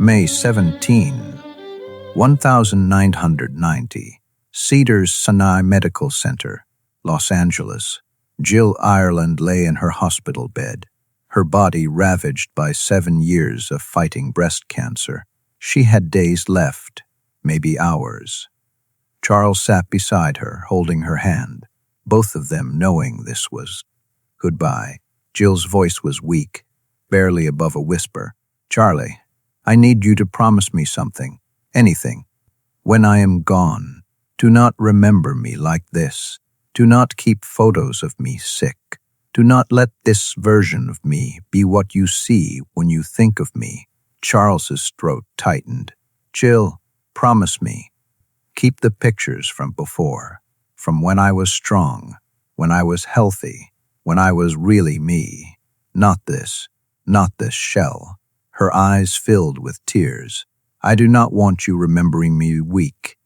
May 17, 1990, Cedars-Sinai Medical Center, Los Angeles. Jill Ireland lay in her hospital bed, her body ravaged by 7 years of fighting breast cancer. She had days left, maybe hours. Charles sat beside her, holding her hand, both of them knowing this was goodbye. Jill's voice was weak, barely above a whisper. "Charlie, I need you to promise me something, anything. When I am gone, do not remember me like this. Do not keep photos of me sick. Do not let this version of me be what you see when you think of me." Charles's throat tightened. "Jill, promise me. Keep the pictures from before, from when I was strong, when I was healthy, when I was really me. Not this shell." Her eyes filled with tears. "I do not want you remembering me weak.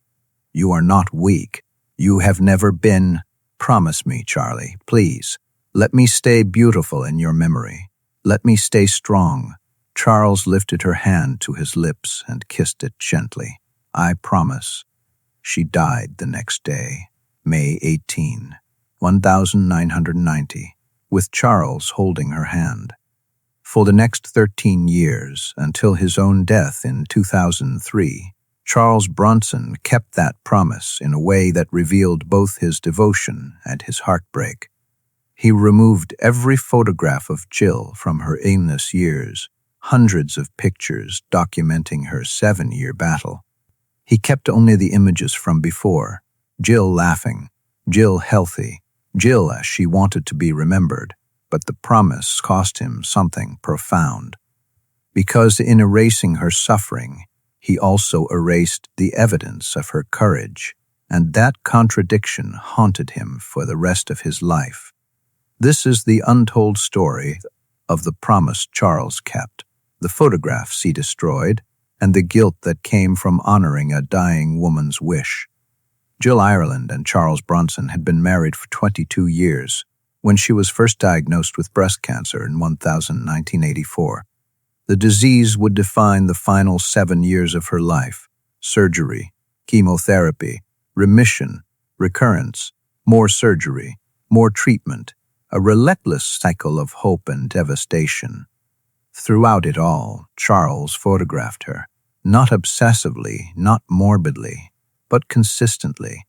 You are not weak. You have never been. Promise me, Charlie, please. Let me stay beautiful in your memory. Let me stay strong." Charles lifted her hand to his lips and kissed it gently. "I promise." She died the next day, May 18, 1990, with Charles holding her hand. For the next 13 years, until his own death in 2003, Charles Bronson kept that promise in a way that revealed both his devotion and his heartbreak. He removed every photograph of Jill from her aimless years, hundreds of pictures documenting her 7-year battle. He kept only the images from before, Jill laughing, Jill healthy, Jill as she wanted to be remembered. But the promise cost him something profound. Because in erasing her suffering, he also erased the evidence of her courage, and that contradiction haunted him for the rest of his life. This is the untold story of the promise Charles kept, the photographs he destroyed, and the guilt that came from honoring a dying woman's wish. Jill Ireland and Charles Bronson had been married for 22 years, when she was first diagnosed with breast cancer in 1984. The disease would define the final 7 years of her life: surgery, chemotherapy, remission, recurrence, more surgery, more treatment, a relentless cycle of hope and devastation. Throughout it all, Charles photographed her, not obsessively, not morbidly, but consistently.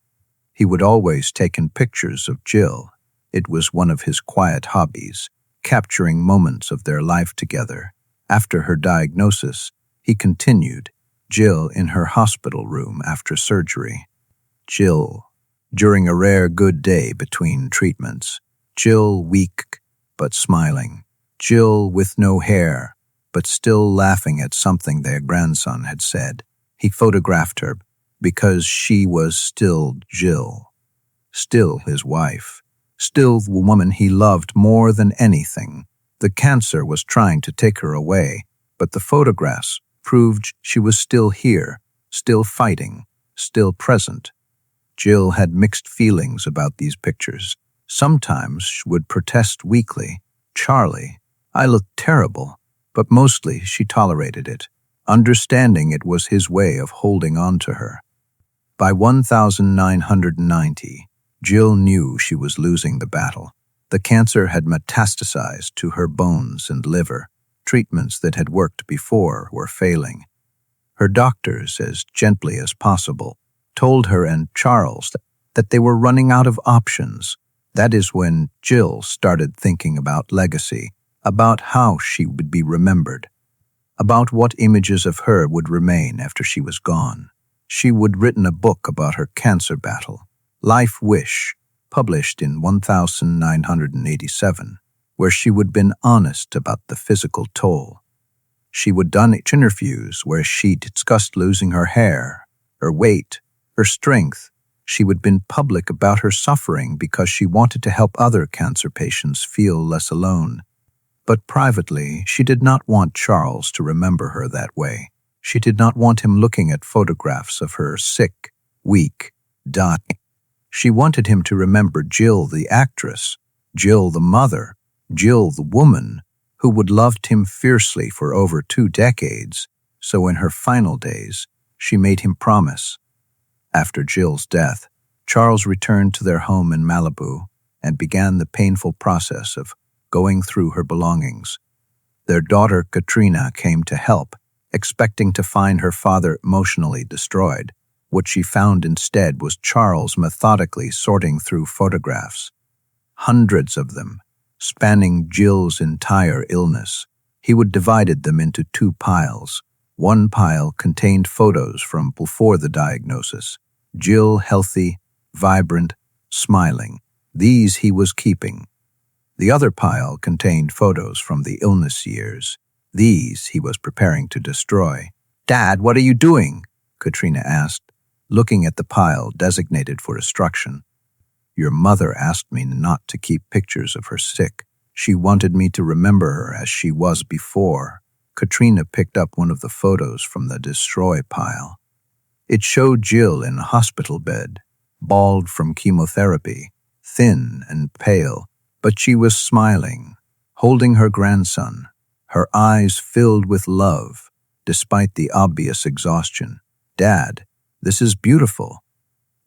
He would always take in pictures of Jill. It was one of his quiet hobbies, capturing moments of their life together. After her diagnosis, he continued, Jill in her hospital room after surgery. Jill, during a rare good day between treatments. Jill weak, but smiling. Jill with no hair, but still laughing at something their grandson had said. He photographed her because she was still Jill, still his wife. Still the woman he loved more than anything. The cancer was trying to take her away, but the photographs proved she was still here, still fighting, still present. Jill had mixed feelings about these pictures. Sometimes she would protest weakly, "Charlie, I look terrible," but mostly she tolerated it, understanding it was his way of holding on to her. By 1990, Jill knew she was losing the battle. The cancer had metastasized to her bones and liver. Treatments that had worked before were failing. Her doctors, as gently as possible, told her and Charles that they were running out of options. That is when Jill started thinking about legacy, about how she would be remembered, about what images of her would remain after she was gone. She would written a book about her cancer battle, Life Wish, published in 1987, where she would been honest about the physical toll. She would done interviews where she discussed losing her hair, her weight, her strength. She would been public about her suffering because she wanted to help other cancer patients feel less alone. But privately, she did not want Charles to remember her that way. She did not want him looking at photographs of her sick, weak, dying. She wanted him to remember Jill the actress, Jill the mother, Jill the woman, who would loved him fiercely for over 2 decades, So in her final days, she made him promise. After Jill's death, Charles returned to their home in Malibu and began the painful process of going through her belongings. Their daughter Katrina came to help, expecting to find her father emotionally destroyed. What she found instead was Charles methodically sorting through photographs, hundreds of them, spanning Jill's entire illness. He would divide them into two piles. One pile contained photos from before the diagnosis. Jill healthy, vibrant, smiling. These he was keeping. The other pile contained photos from the illness years. These he was preparing to destroy. "Dad, what are you doing?" Katrina asked, looking at the pile designated for destruction. "Your mother asked me not to keep pictures of her sick. She wanted me to remember her as she was before." Katrina picked up one of the photos from the destroy pile. It showed Jill in a hospital bed, bald from chemotherapy, thin and pale, but she was smiling, holding her grandson, her eyes filled with love, despite the obvious exhaustion. "Dad, this is beautiful."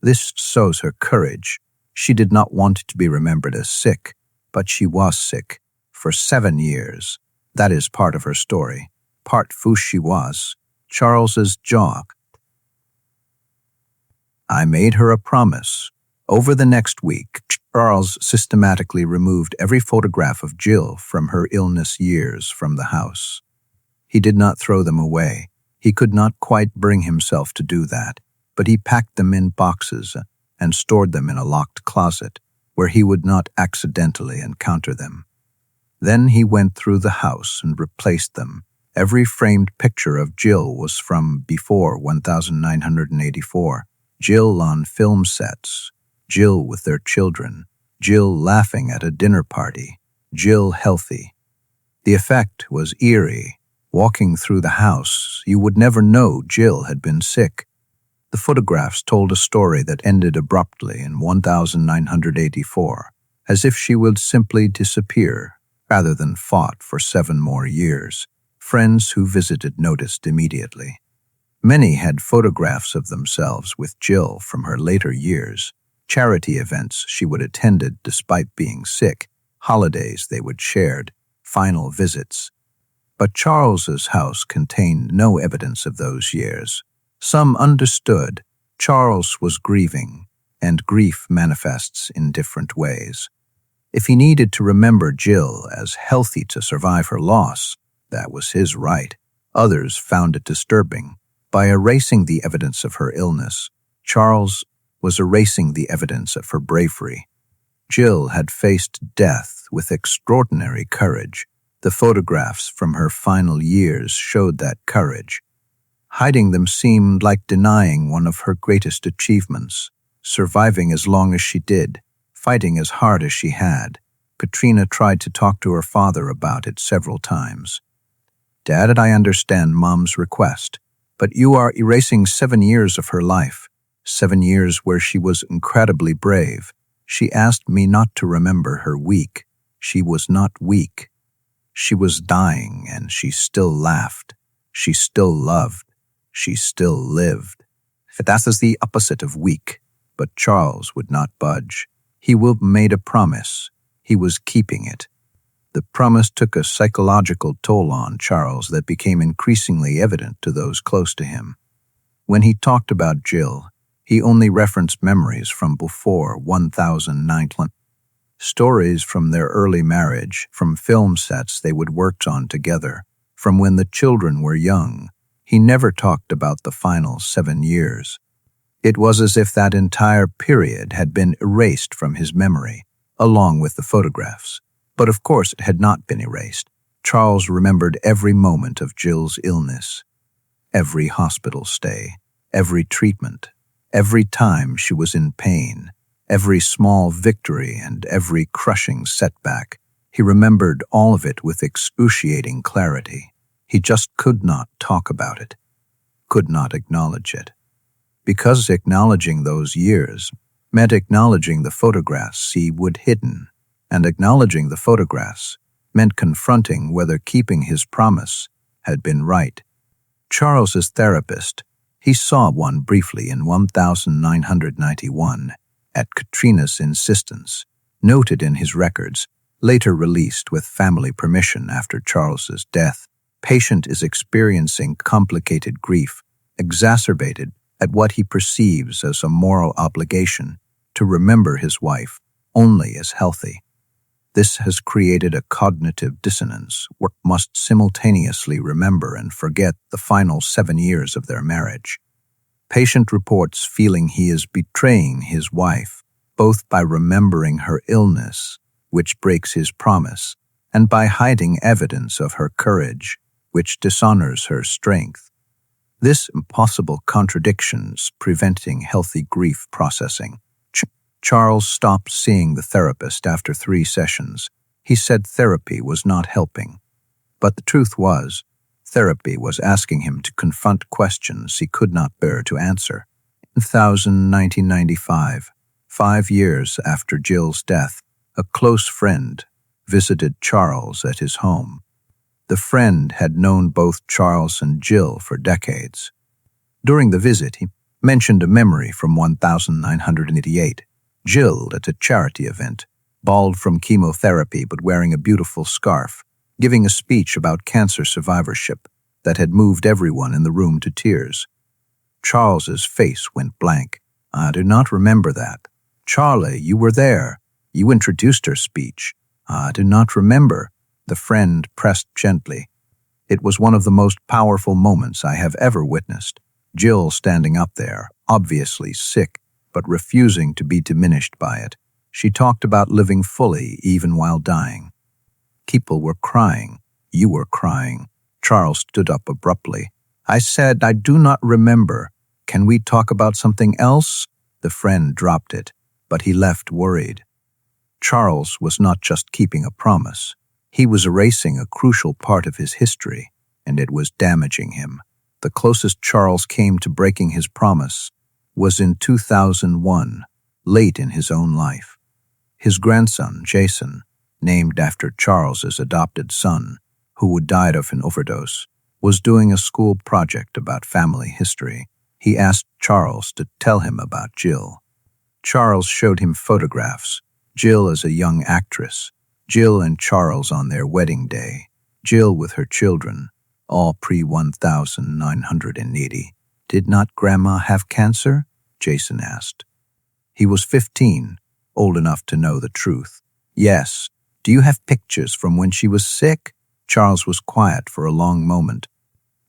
This shows her courage. She did not want to be remembered as sick, but she was sick for 7 years. That is part of her story. Part who she was. Charles's jaw. I made her a promise. Over the next week, Charles systematically removed every photograph of Jill from her illness years from the house. He did not throw them away. He could not quite bring himself to do that, but he packed them in boxes and stored them in a locked closet where he would not accidentally encounter them. Then he went through the house and replaced them. Every framed picture of Jill was from before 1984. Jill on film sets, Jill with their children, Jill laughing at a dinner party, Jill healthy. The effect was eerie. Walking through the house, you would never know Jill had been sick. The photographs told a story that ended abruptly in 1984, as if she would simply disappear, rather than fought for 7 more years. Friends who visited noticed immediately. Many had photographs of themselves with Jill from her later years, charity events she would attended despite being sick, holidays they would shared, final visits. But Charles's house contained no evidence of those years. Some understood Charles was grieving, and grief manifests in different ways. If he needed to remember Jill as healthy to survive her loss, that was his right. Others found it disturbing. By erasing the evidence of her illness, Charles was erasing the evidence of her bravery. Jill had faced death with extraordinary courage. The photographs from her final years showed that courage. Hiding them seemed like denying one of her greatest achievements. Surviving as long as she did, fighting as hard as she had. Katrina tried to talk to her father about it several times. "Dad, I understand Mom's request, but you are erasing 7 years of her life, 7 years where she was incredibly brave. She asked me not to remember her weak. She was not weak. She was dying, and she still laughed. She still loved. She still lived." That is the opposite of weak, but Charles would not budge. He made a promise. He was keeping it. The promise took a psychological toll on Charles that became increasingly evident to those close to him. When he talked about Jill, he only referenced memories from before 1009. Stories from their early marriage, from film sets they would worked on together, from when the children were young. He never talked about the final 7 years. It was as if that entire period had been erased from his memory, along with the photographs. But of course it had not been erased. Charles remembered every moment of Jill's illness, every hospital stay, every treatment, every time she was in pain, every small victory and every crushing setback. He remembered all of it with excruciating clarity. He just could not talk about it, could not acknowledge it. Because acknowledging those years meant acknowledging the photographs he would hidden, and acknowledging the photographs meant confronting whether keeping his promise had been right. Charles's therapist, he saw one briefly in 1991 at Katrina's insistence, noted in his records, later released with family permission after Charles's death. Patient is experiencing complicated grief, exacerbated at what he perceives as a moral obligation to remember his wife only as healthy. This has created a cognitive dissonance where he must simultaneously remember and forget the final 7 years of their marriage. Patient reports feeling he is betraying his wife, both by remembering her illness, which breaks his promise, and by hiding evidence of her courage, which dishonors her strength. This impossible contradictions preventing healthy grief processing. Charles stopped seeing the therapist after 3 sessions. He said therapy was not helping. But the truth was, therapy was asking him to confront questions he could not bear to answer. In 1995, 5 years after Jill's death, a close friend visited Charles at his home. The friend had known both Charles and Jill for decades. During the visit, he mentioned a memory from 1988. Jill at a charity event, bald from chemotherapy but wearing a beautiful scarf, giving a speech about cancer survivorship that had moved everyone in the room to tears. Charles's face went blank. "I do not remember that." "Charlie, you were there. You introduced her speech." "I do not remember." The friend pressed gently. "It was one of the most powerful moments I have ever witnessed. Jill standing up there, obviously sick, but refusing to be diminished by it. She talked about living fully even while dying. People were crying. You were crying." Charles stood up abruptly. "I said, I do not remember. Can we talk about something else?" The friend dropped it, but he left worried. Charles was not just keeping a promise. He was erasing a crucial part of his history, and it was damaging him. The closest Charles came to breaking his promise was in 2001, late in his own life. His grandson, Jason, named after Charles's adopted son, who had died of an overdose, was doing a school project about family history. He asked Charles to tell him about Jill. Charles showed him photographs, Jill as a young actress, Jill and Charles on their wedding day, Jill with her children, all pre-1980. "Did not Grandma have cancer?" Jason asked. He was 15, old enough to know the truth. "Yes. Do you have pictures from when she was sick?" Charles was quiet for a long moment.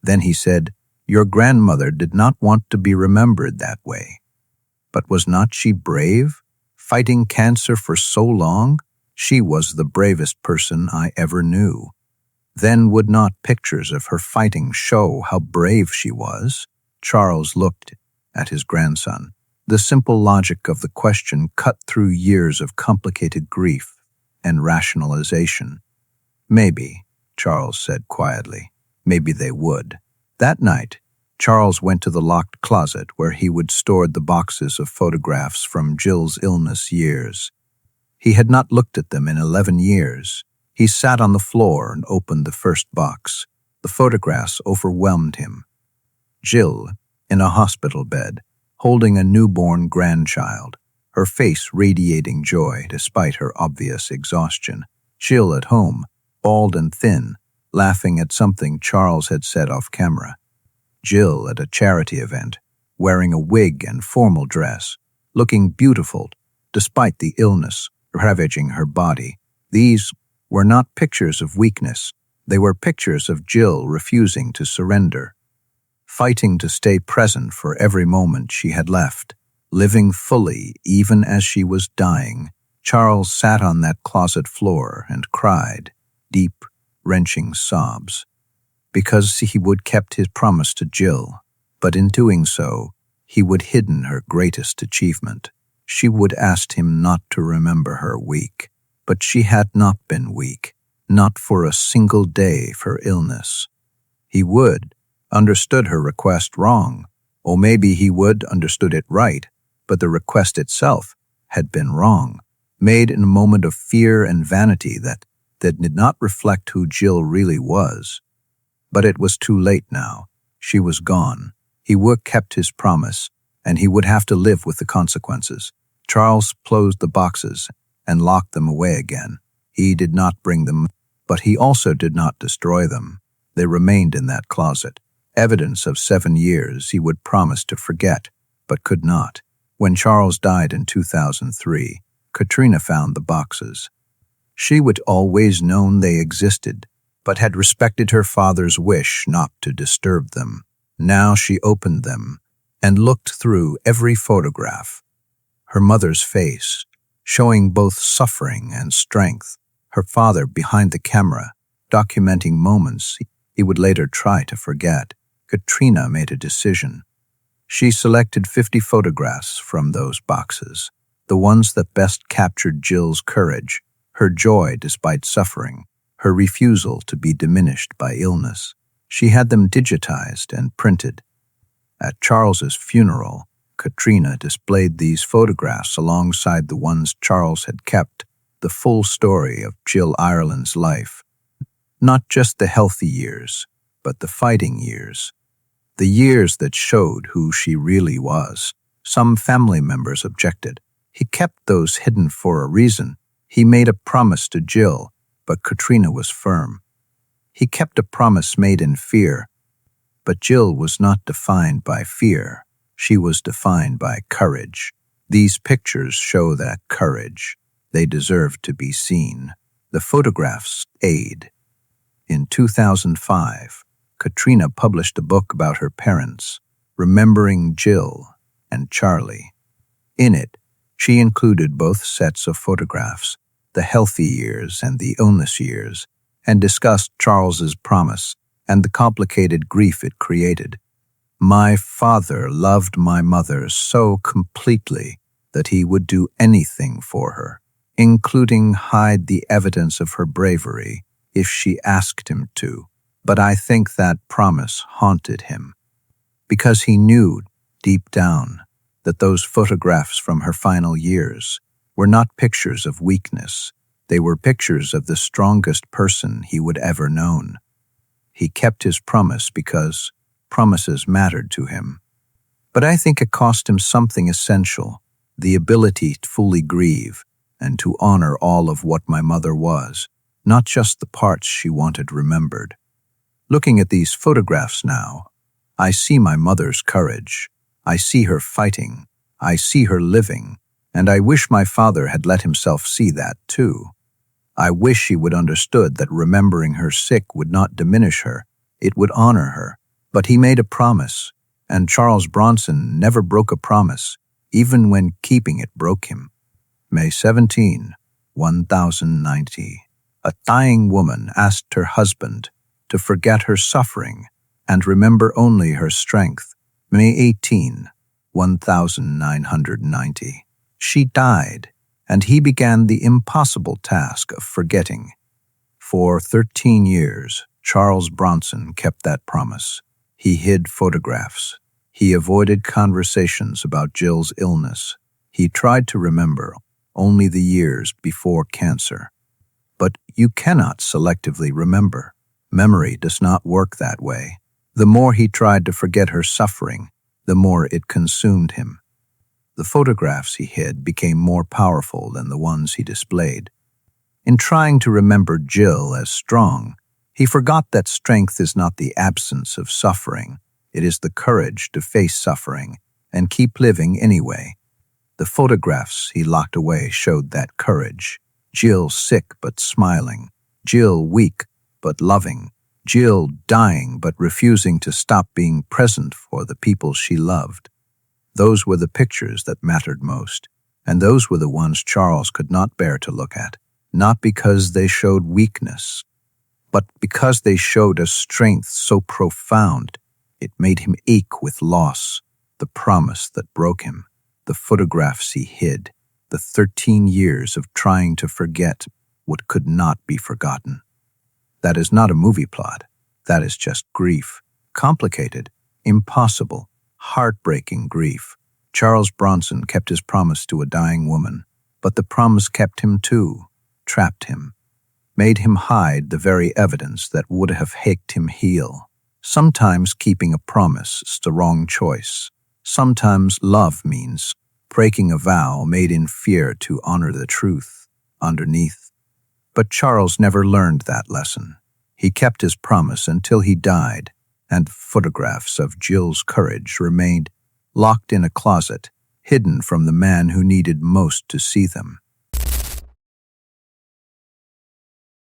Then he said, "Your grandmother did not want to be remembered that way. But was not she brave, fighting cancer for so long? She was the bravest person I ever knew. Then would not pictures of her fighting show how brave she was?" Charles looked at his grandson. The simple logic of the question cut through years of complicated grief and rationalization. "Maybe," Charles said quietly. "Maybe they would." That night, Charles went to the locked closet where he would store the boxes of photographs from Jill's illness years. He had not looked at them in 11 years. He sat on the floor and opened the first box. The photographs overwhelmed him. Jill, in a hospital bed, holding a newborn grandchild, her face radiating joy despite her obvious exhaustion. Jill at home, bald and thin, laughing at something Charles had said off camera. Jill at a charity event, wearing a wig and formal dress, looking beautiful despite the illness ravaging her body. These were not pictures of weakness. They were pictures of Jill refusing to surrender, fighting to stay present for every moment she had left, living fully even as she was dying. Charles sat on that closet floor and cried, deep, wrenching sobs, because he would kept his promise to Jill, but in doing so, he would hidden her greatest achievement. She would asked him not to remember her weak, but she had not been weak, not for a single day of her illness. He would understood her request wrong, or maybe he would understood it right, but the request itself had been wrong, made in a moment of fear and vanity that did not reflect who Jill really was. But it was too late now. She was gone. He would kept his promise, and he would have to live with the consequences. Charles closed the boxes and locked them away again. He did not bring them, but he also did not destroy them. They remained in that closet, evidence of 7 years he would promise to forget, but could not. When Charles died in 2003, Katrina found the boxes. She would always known they existed, but had respected her father's wish not to disturb them. Now she opened them and looked through every photograph. Her mother's face, showing both suffering and strength. Her father behind the camera, documenting moments he would later try to forget. Katrina made a decision. She selected 50 photographs from those boxes, the ones that best captured Jill's courage, her joy despite suffering, her refusal to be diminished by illness. She had them digitized and printed. At Charles's funeral, Katrina displayed these photographs alongside the ones Charles had kept, the full story of Jill Ireland's life. Not just the healthy years, but the fighting years. The years that showed who she really was. Some family members objected. He kept those hidden for a reason. He made a promise to Jill, but Katrina was firm. He kept a promise made in fear, but Jill was not defined by fear. She was defined by courage. These pictures show that courage. They deserve to be seen. The photographs aid. In 2005, Katrina published a book about her parents, Remembering Jill and Charlie. In it, she included both sets of photographs, the healthy years and the illness years, and discussed Charles's promise and the complicated grief it created. My father loved my mother so completely that he would do anything for her, including hide the evidence of her bravery if she asked him to. But I think that promise haunted him, because he knew deep down that those photographs from her final years were not pictures of weakness. They were pictures of the strongest person he would ever known. He kept his promise because promises mattered to him. But I think it cost him something essential, the ability to fully grieve and to honor all of what my mother was, not just the parts she wanted remembered. Looking at these photographs now, I see my mother's courage. I see her fighting. I see her living. And I wish my father had let himself see that too. I wish he would understood that remembering her sick would not diminish her. It would honor her. But he made a promise, and Charles Bronson never broke a promise, even when keeping it broke him. May 17, 1090. A dying woman asked her husband to forget her suffering and remember only her strength. May 18, 1990. She died, and he began the impossible task of forgetting. For 13 years, Charles Bronson kept that promise. He hid photographs. He avoided conversations about Jill's illness. He tried to remember only the years before cancer. But you cannot selectively remember. Memory does not work that way. The more he tried to forget her suffering, the more it consumed him. The photographs he hid became more powerful than the ones he displayed. In trying to remember Jill as strong, he forgot that strength is not the absence of suffering. It is the courage to face suffering and keep living anyway. The photographs he locked away showed that courage. Jill sick but smiling. Jill weak but loving. Jill dying but refusing to stop being present for the people she loved. Those were the pictures that mattered most, and those were the ones Charles could not bear to look at, not because they showed weakness, but because they showed a strength so profound it made him ache with loss, the promise that broke him, the photographs he hid, the 13 years of trying to forget what could not be forgotten. That is not a movie plot. That is just grief. Complicated, impossible, heartbreaking grief. Charles Bronson kept his promise to a dying woman, but the promise kept him too, trapped him, made him hide the very evidence that would have helped him heal. Sometimes keeping a promise is the wrong choice. Sometimes love means breaking a vow made in fear to honor the truth underneath. But Charles never learned that lesson. He kept his promise until he died, and photographs of Jill's courage remained locked in a closet, hidden from the man who needed most to see them.